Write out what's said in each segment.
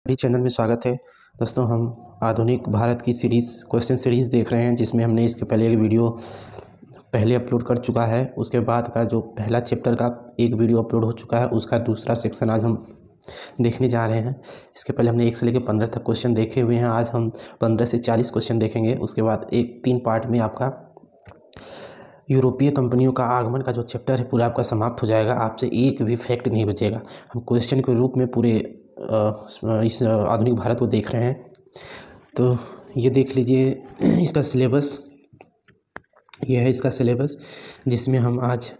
मेरी चैनल में स्वागत है। दोस्तों, हम आधुनिक भारत की क्वेश्चन सीरीज़ देख रहे हैं, जिसमें हमने इसके पहले एक वीडियो पहले अपलोड कर चुका है। उसके बाद का जो पहला चैप्टर का एक वीडियो अपलोड हो चुका है, उसका दूसरा सेक्शन आज हम देखने जा रहे हैं। इसके पहले हमने 1 से लेकर 15 तक क्वेश्चन देखे हुए हैं। आज हम 15 से 40 क्वेश्चन देखेंगे। उसके बाद 3 पार्ट में आपका यूरोपीय कंपनियों का आगमन का जो चैप्टर है पूरा आपका समाप्त हो जाएगा। आपसे एक भी फैक्ट नहीं बचेगा। हम क्वेश्चन के रूप में पूरे इस आधुनिक भारत को देख रहे हैं। तो ये देख लीजिए इसका सिलेबस, ये है इसका सिलेबस, जिसमें हम आज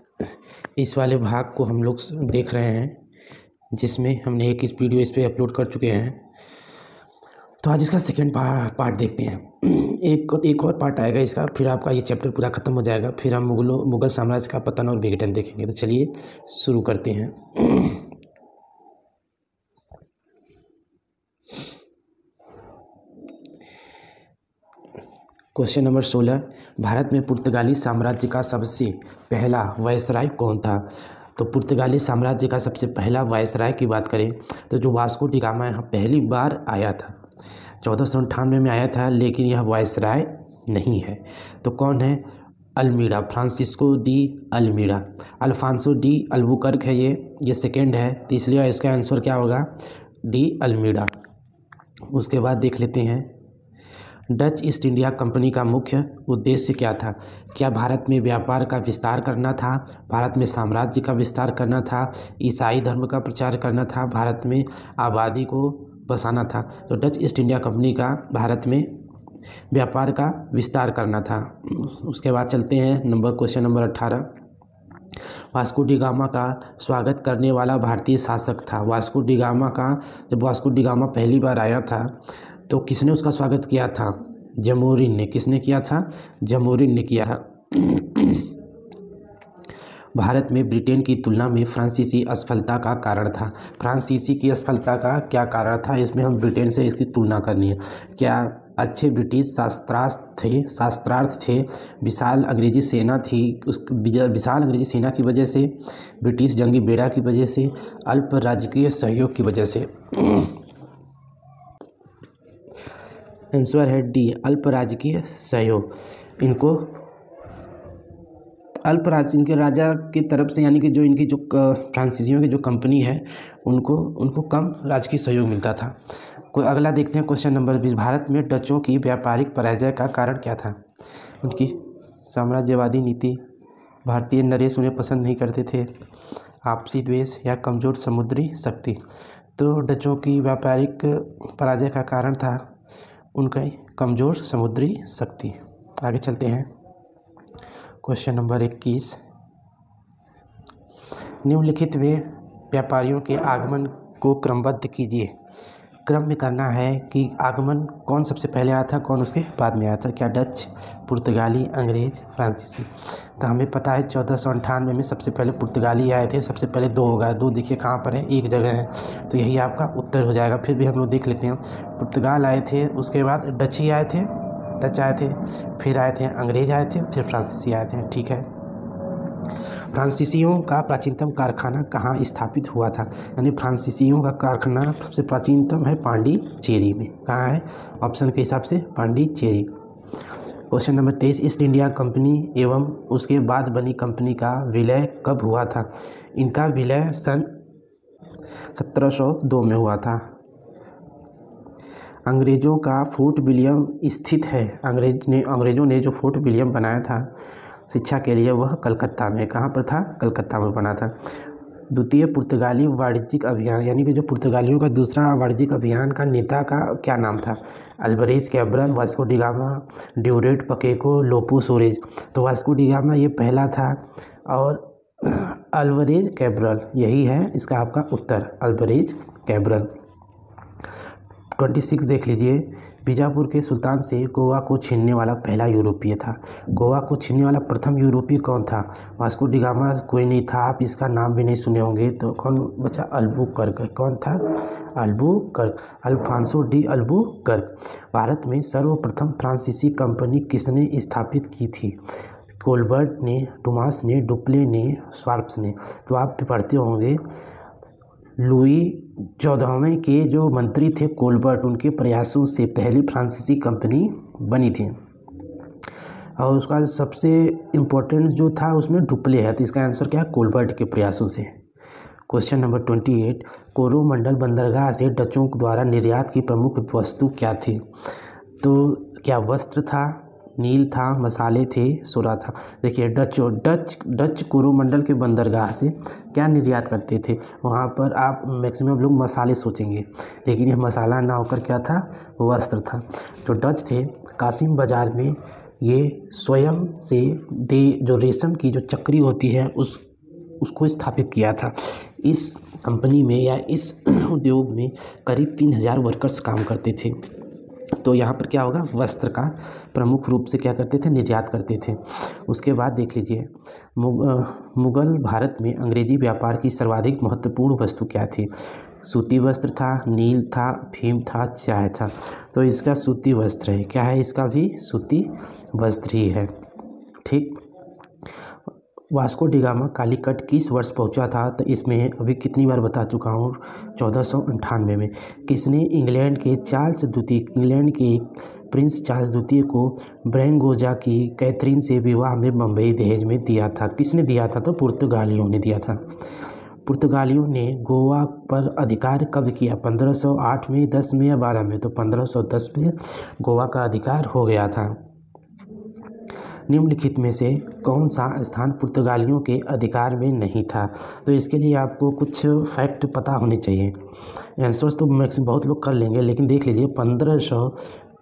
इस वाले भाग को हम लोग देख रहे हैं, जिसमें हमने एक वीडियो इस पर अपलोड कर चुके हैं। तो आज इसका सेकंड पार्ट देखते हैं। एक और पार्ट आएगा इसका, फिर आपका ये चैप्टर पूरा ख़त्म हो जाएगा। फिर हम मुगल साम्राज्य का पतन और विघटन देखेंगे। तो चलिए शुरू करते हैं। क्वेश्चन नंबर 16, भारत में पुर्तगाली साम्राज्य का सबसे पहला वायसराय कौन था? तो पुर्तगाली साम्राज्य का सबसे पहला वायसराय की बात करें तो जो वास्को डी गामा यहाँ पहली बार आया था, 1498 में आया था, लेकिन यह वायसराय नहीं है। तो कौन है? Almeida, Francisco de Almeida. Alfonso de Albuquerque है ये सेकेंड है, तो इसलिए इसका आंसर क्या होगा? डी अल्मीड़ा। उसके बाद देख लेते हैं, डच ईस्ट इंडिया कंपनी का मुख्य उद्देश्य क्या था? क्या भारत में व्यापार का विस्तार करना था? भारत में साम्राज्य का विस्तार करना था? ईसाई धर्म का प्रचार करना था? भारत में आबादी को बसाना था? तो डच ईस्ट इंडिया कंपनी का भारत में व्यापार का विस्तार करना था। उसके बाद चलते हैं question number 18, Vasco da gamma का स्वागत करने वाला भारतीय शासक था। वास्को डी गामा का जब वास्को डी गामा पहली बार आया था तो किसने उसका स्वागत किया था? जमोरिन ने। किसने किया था? जमोरिन ने किया। भारत में ब्रिटेन की तुलना में फ्रांसीसी असफलता का कारण था। फ्रांसीसी की असफलता का क्या कारण था? इसमें हम ब्रिटेन से इसकी तुलना करनी है। क्या अच्छे ब्रिटिश शास्त्रार्थ थे? विशाल अंग्रेजी सेना थी? उस विशाल अंग्रेजी सेना की वजह से? ब्रिटिश जंगी बेड़ा की वजह से? अल्प राजकीय सहयोग की वजह से? आंसर है डी, अल्प राजकीय सहयोग। इनके राजा की तरफ से, यानी कि जो इनकी जो फ्रांसीसियों की जो कंपनी है उनको कम राजकीय सहयोग मिलता था। कोई अगला देखते हैं, क्वेश्चन नंबर 20, भारत में डचों की व्यापारिक पराजय का कारण क्या था? उनकी साम्राज्यवादी नीति, भारतीय नरेश उन्हें पसंद नहीं करते थे, आपसी द्वेष, या कमज़ोर समुद्री शक्ति? तो डचों की व्यापारिक पराजय का कारण था उनका कमज़ोर समुद्री शक्ति। आगे चलते हैं, क्वेश्चन नंबर 21, निम्नलिखित में व्यापारियों के आगमन को क्रमबद्ध कीजिए। क्रम में करना है कि आगमन कौन सबसे पहले आया था, कौन उसके बाद में आया था। क्या डच, पुर्तगाली, अंग्रेज, फ्रांसीसी? तो हमें पता है 1498 में सबसे पहले पुर्तगाली आए थे। सबसे पहले 2 होगा, 2 देखिए कहाँ पर है, एक जगह है, तो यही आपका उत्तर हो जाएगा। फिर भी हम लोग देख लेते हैं, पुर्तगाल आए थे, उसके बाद डच आए थे, फिर आए थे अंग्रेज आए थे, फिर फ्रांसीसी आए थे। ठीक है। फ्रांसीसियों का प्राचीनतम कारखाना कहाँ स्थापित हुआ था? यानी फ्रांसीसियों का कारखाना सबसे प्राचीनतम है पांडिचेरी में। कहाँ है? ऑप्शन के हिसाब से Pondicherry. Question number 23, east India company एवं उसके बाद बनी कंपनी का विलय कब हुआ था? इनका विलय सन 1702 में हुआ था। अंग्रेज़ों का फोर्ट विलियम स्थित है। अंग्रेज़ों ने जो फोर्ट विलियम बनाया था शिक्षा के लिए, वह कलकत्ता में। कहाँ पर था? कलकत्ता में बना था। द्वितीय पुर्तगाली वाणिज्यिक अभियान, यानी कि जो पुर्तगालियों का दूसरा वाणिज्यिक अभियान का नेता का क्या नाम था? Alvarez Cabral, Vasco da Gama, Duarte Pacheco, Lopo Soares? तो वास्को डी गामा ये पहला था और अल्वारेज कैब्रल, यही है इसका आपका उत्तर, अल्वारेज कैब्रल। 26 देख लीजिए, बीजापुर के सुल्तान से गोवा को छीनने वाला पहला यूरोपीय था। गोवा को छीनने वाला प्रथम यूरोपीय कौन था? वास्को डी गामा कोई नहीं था, आप इसका नाम भी नहीं सुने होंगे। तो कौन बचा? अल्बुकर्क। कौन था? Albuquerque, Afonso de Albuquerque. Bharat में सर्वप्रथम फ्रांसीसी कंपनी किसने स्थापित की थी? कोलबर्ट ने, डुमास ने, डुप्ले ने, स्वार्प्स ने? तो आप पढ़ते होंगे लुई 14वें के जो मंत्री थे कोलबर्ट, उनके प्रयासों से पहली फ्रांसीसी कंपनी बनी थी। और उसका सबसे इम्पोर्टेंट जो था उसमें डुप्ले है, तो इसका आंसर क्या है? कोलबर्ट के प्रयासों से। क्वेश्चन नंबर 28, कोरोमंडल बंदरगाह से डचों द्वारा निर्यात की प्रमुख वस्तु क्या थी? तो क्या वस्त्र था, नील था, मसाले थे, सोना था? देखिए डच कोरोमंडल के बंदरगाह से क्या निर्यात करते थे? वहाँ पर आप मैक्सिमम लोग मसाले सोचेंगे, लेकिन यह मसाला ना होकर क्या था? वस्त्र था। जो डच थे कासिम बाज़ार में ये स्वयं से जो रेशम की जो चक्री होती है उसको स्थापित किया था। इस कंपनी में या इस उद्योग में करीब 3000 वर्कर्स काम करते थे। तो यहाँ पर क्या होगा? वस्त्र का प्रमुख रूप से क्या करते थे? निर्यात करते थे। उसके बाद देख लीजिए, मुगल भारत में अंग्रेजी व्यापार की सर्वाधिक महत्वपूर्ण वस्तु क्या थी? सूती वस्त्र था, नील था, अफीम था, चाय था? तो इसका सूती वस्त्र है। क्या है इसका भी? सूती वस्त्र ही है। ठीक। वास्को डी गामा कालीकट किस वर्ष पहुंचा था? तो इसमें अभी कितनी बार बता चुका हूँ, 1498 में। किसने इंग्लैंड के प्रिंस चार्ल्स द्वितीय को ब्रेंगोजा की कैथरीन से विवाह में बम्बई दहेज में दिया था? किसने दिया था? तो पुर्तगालियों ने दिया था। पुर्तगालियों ने गोवा पर अधिकार कब किया? 1508 में, 10 में या 12 में? तो 1510 में गोवा का अधिकार हो गया था। निम्नलिखित में से कौन सा स्थान पुर्तगालियों के अधिकार में नहीं था? तो इसके लिए आपको कुछ फैक्ट पता होने चाहिए। आंसर्स तो मैक्सिमम बहुत लोग कर लेंगे, लेकिन देख लीजिए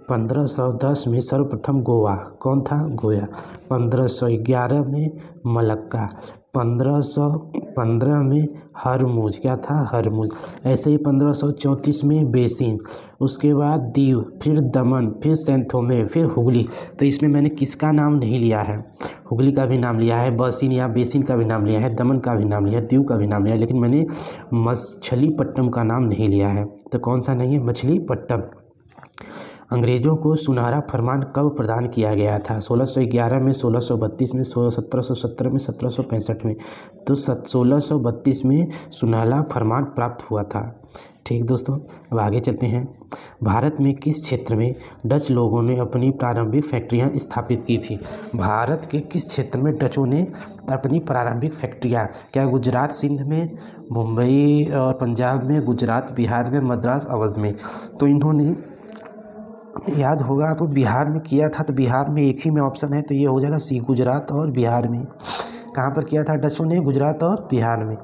1510 में सर्वप्रथम गोवा कौन था? गोया। 1511 में मलक्का। 1515 में हरमुज, क्या था? हरमुज। ऐसे ही 1534 में बेसिन, उसके बाद दीव, फिर दमन, फिर सेंट थोमे, फिर हुगली। तो इसमें मैंने किसका नाम नहीं लिया है? हुगली का भी नाम लिया है, बसिन या बेसिन का भी नाम लिया है, दमन का भी नाम लिया है, दीव का भी नाम लिया है, लेकिन मैंने मछलीपट्टनम का नाम नहीं लिया है। तो कौन सा नहीं है? मछलीपट्टनम। अंग्रेज़ों को सुनहरा फरमान कब प्रदान किया गया था? 1611 में, 1632 में, 1717 में, 1765 में? तो 1632 में सुनहरा फरमान प्राप्त हुआ था। ठीक दोस्तों, अब आगे चलते हैं। भारत में किस क्षेत्र में डच लोगों ने अपनी प्रारंभिक फैक्ट्रियां स्थापित की थी? भारत के किस क्षेत्र में डचों ने अपनी प्रारंभिक फैक्ट्रियां? क्या गुजरात, सिंध में, मुंबई और पंजाब में, गुजरात, बिहार में, मद्रास, अवध में? तो इन्होंने, याद होगा आपको, बिहार में किया था। तो बिहार में एक ही में ऑप्शन है, तो ये हो जाएगा सी, गुजरात और बिहार में। कहाँ पर किया था डचों ने? गुजरात और बिहार में।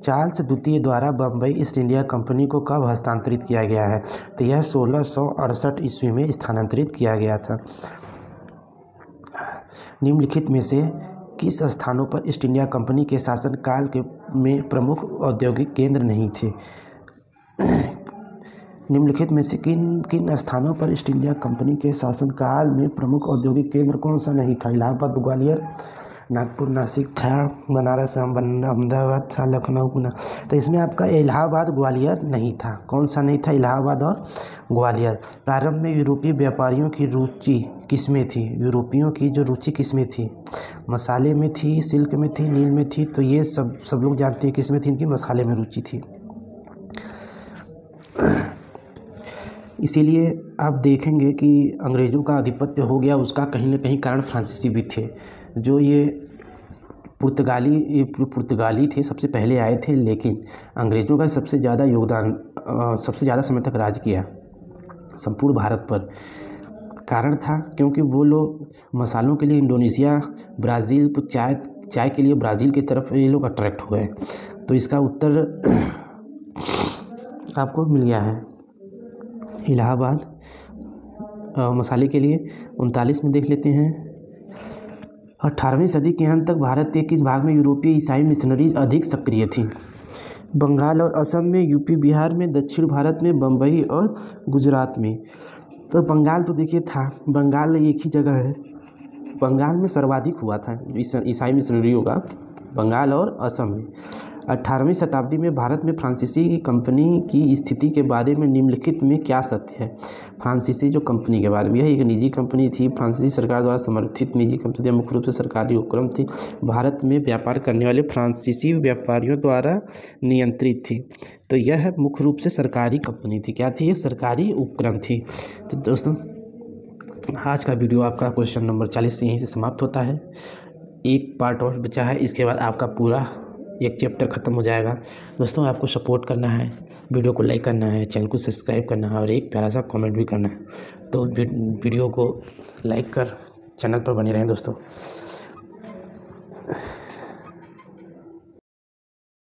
चार्ल्स द्वितीय द्वारा बम्बई ईस्ट इंडिया कंपनी को कब हस्तांतरित किया गया है? तो यह 1668 ईस्वी में स्थानांतरित किया गया था। निम्नलिखित में से किस स्थानों पर ईस्ट इंडिया कंपनी के शासनकाल में प्रमुख औद्योगिक केंद्र नहीं थे? निम्नलिखित में से किन स्थानों पर ईस्ट इंडिया कंपनी के शासनकाल में प्रमुख औद्योगिक केंद्र कौन सा नहीं था? इलाहाबाद, ग्वालियर, नागपुर, नासिक था, बनारस, अहमदाबाद था, लखनऊ, पुणे। तो इसमें आपका इलाहाबाद, ग्वालियर नहीं था। कौन सा नहीं था? इलाहाबाद और ग्वालियर। प्रारंभ में यूरोपीय व्यापारियों की रुचि किसमें थी? यूरोपियों की जो रुचि किसमें थी? मसाले में थी, सिल्क में थी, नील में थी? तो ये सब लोग जानते हैं किसमें थी, इनकी मसाले में रुचि थी। इसीलिए आप देखेंगे कि अंग्रेज़ों का आधिपत्य हो गया, उसका कहीं ना कहीं कारण फ्रांसीसी भी थे। जो ये पुर्तगाली थे, सबसे पहले आए थे, लेकिन अंग्रेज़ों का सबसे ज़्यादा योगदान, सबसे ज़्यादा समय तक राज किया संपूर्ण भारत पर। कारण था क्योंकि वो लोग मसालों के लिए इंडोनेशिया, ब्राज़ील, तो चाय के लिए ब्राज़ील की तरफ ये लोग अट्रैक्ट हुए। तो इसका उत्तर आपको मिल गया है, इलाहाबाद। मसाले के लिए 39 में देख लेते हैं। 18वीं सदी के अंत तक भारत के किस भाग में यूरोपीय ईसाई मिशनरीज अधिक सक्रिय थी? बंगाल और असम में, यूपी, बिहार में, दक्षिण भारत में, बम्बई और गुजरात में? तो बंगाल तो देखिए था, बंगाल एक ही जगह है। बंगाल में सर्वाधिक हुआ था ईसाई मिशनरियों का, बंगाल और असम में। 18वीं शताब्दी में भारत में फ्रांसीसी कंपनी की स्थिति के बारे में निम्नलिखित में क्या सत्य है। फ्रांसीसी जो कंपनी के बारे में, यह एक निजी कंपनी थी, फ्रांसीसी सरकार द्वारा समर्थित निजी कंपनी थी, मुख्य रूप से सरकारी उपक्रम थी, भारत में व्यापार करने वाले फ्रांसीसी व्यापारियों द्वारा नियंत्रित थी। तो यह मुख्य रूप से सरकारी कंपनी थी। क्या थी? ये सरकारी उपक्रम थी। तो दोस्तों आज का वीडियो आपका क्वेश्चन नंबर 40 यहीं से समाप्त होता है। एक पार्ट और बचा है, इसके बाद आपका पूरा एक चैप्टर ख़त्म हो जाएगा। दोस्तों आपको सपोर्ट करना है, वीडियो को लाइक करना है, चैनल को सब्सक्राइब करना है और एक प्यारा सा कमेंट भी करना है। तो वीडियो को लाइक कर चैनल पर बने रहें दोस्तों।